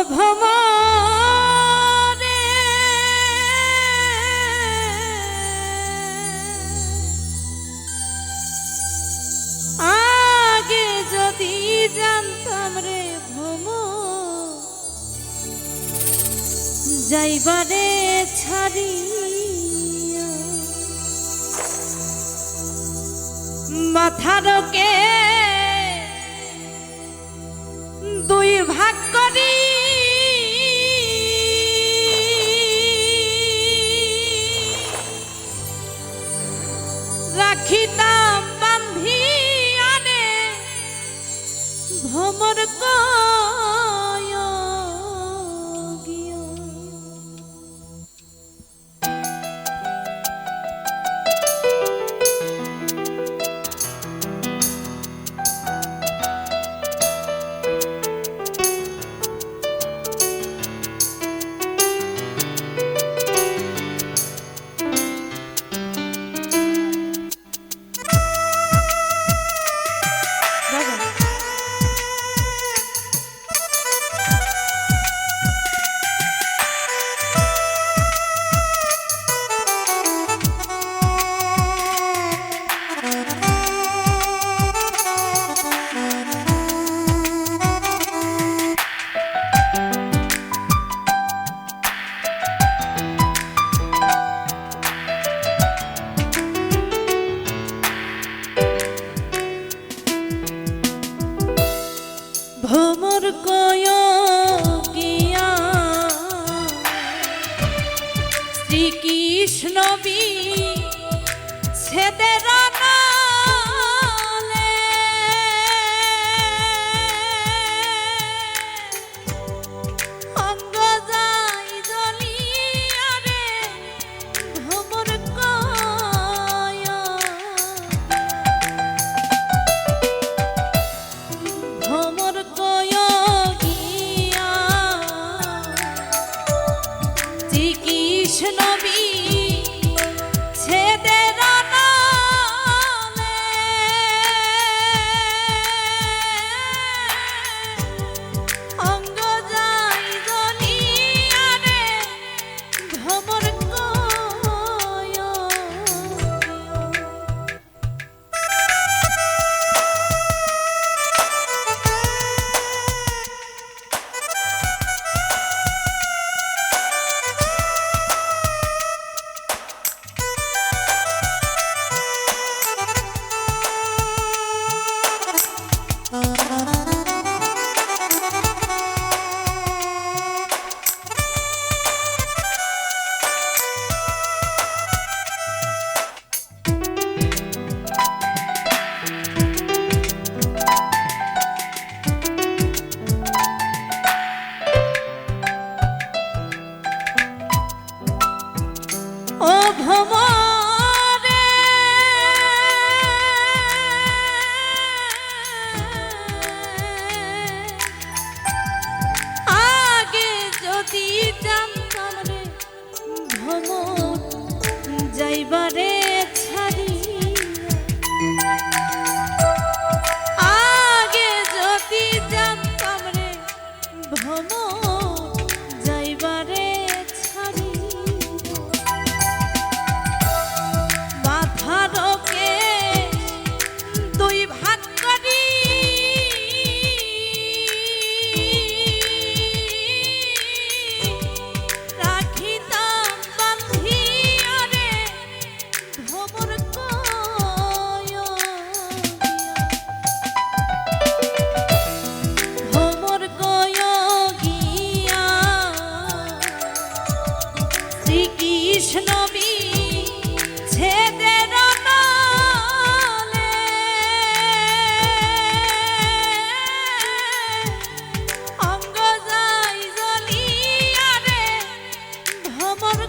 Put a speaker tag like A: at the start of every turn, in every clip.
A: ভ্রমরে আগে যদি জানতাম রে ভ্রমর যাইবারে ছাড়ি মাথারকে দুই ভাগ করি রাখিতাম বান্ধি আনে ভ্রমর ভ্রমর কয়কিয়া শ্রীকৃষ্ণ বি ছেদের নালে অঙ্গ যাই জ্বলিয়া রে ভ্রমর ভ্রমর কয়কিয়া শ্রীকৃষ্ণ বি ছেদের নালে অঙ্গ যাই জ্বলিয়া রে ভ্রমর ও ভ্রমরে আগে যদি জানতাম রে ভ্রমর যাইবারে ছাড়ি আগে যদি জানতাম রে ভ্রমর যাইবারে ছাড়ি মাথারকে দুই ভাগ করি রাখিতাম বান্ধিয়া রে ভ্রমর ভ্রমর কয়কিয়া শ্রীকৃষ্ণ বি ছেদের নালে অঙ্গ যাই জ্বলিয়া রে ভ্রমর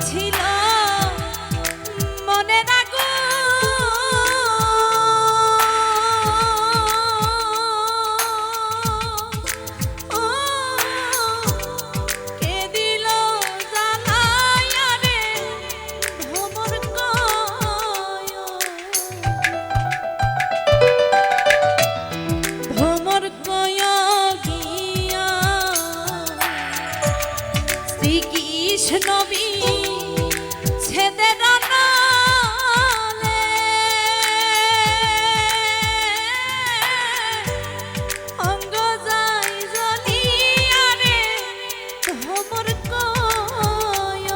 A: ছিল মনে রাখো কে দিল জ্বালাইয়া রে ভ্রমর কয় ভ্রমর কয় গিয়া শ্রীকৃষ্ণ ছেদের নালে অঙ্গ যাই জ্বলিয়া রে ভ্রমর কয়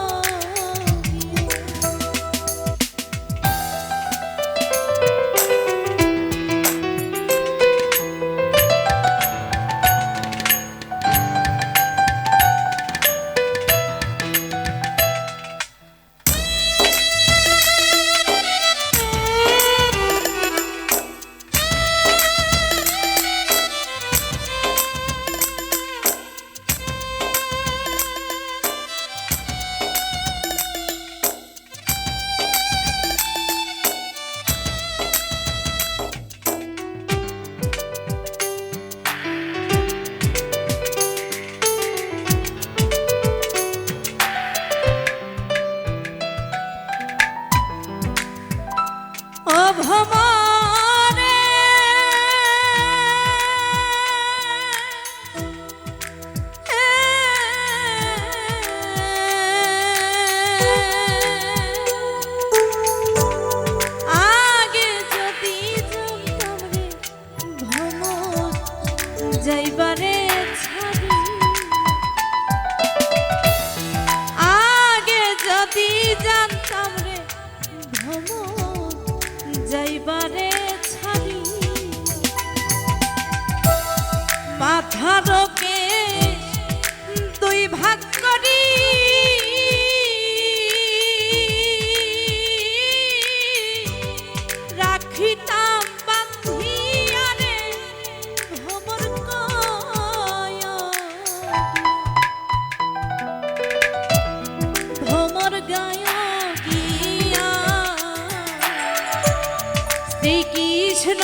A: ভ্রমরে আগে যদি জানতাম রে ভ্রমর যাইবারে ছাড়ি আগে যদি জানতাম রে ভ্রমর যাইবারে ছাড়ি মাথার কেশ দুই ভাগ করি রাখিতাম বান্ধিয়া রে ভ্রমর কয় ভ্রমর গায় গিয়া শ্রীকৃষ্ণ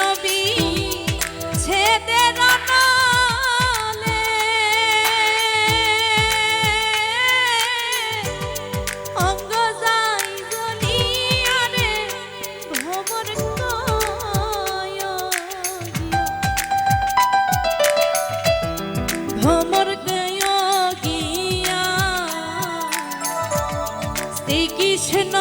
A: ছেদের নালে অঙ্গ যাই জ্বলিয়া রে ভ্রমর কয় ভ্রমর গায় গিয়া শ্রীকৃষ্ণ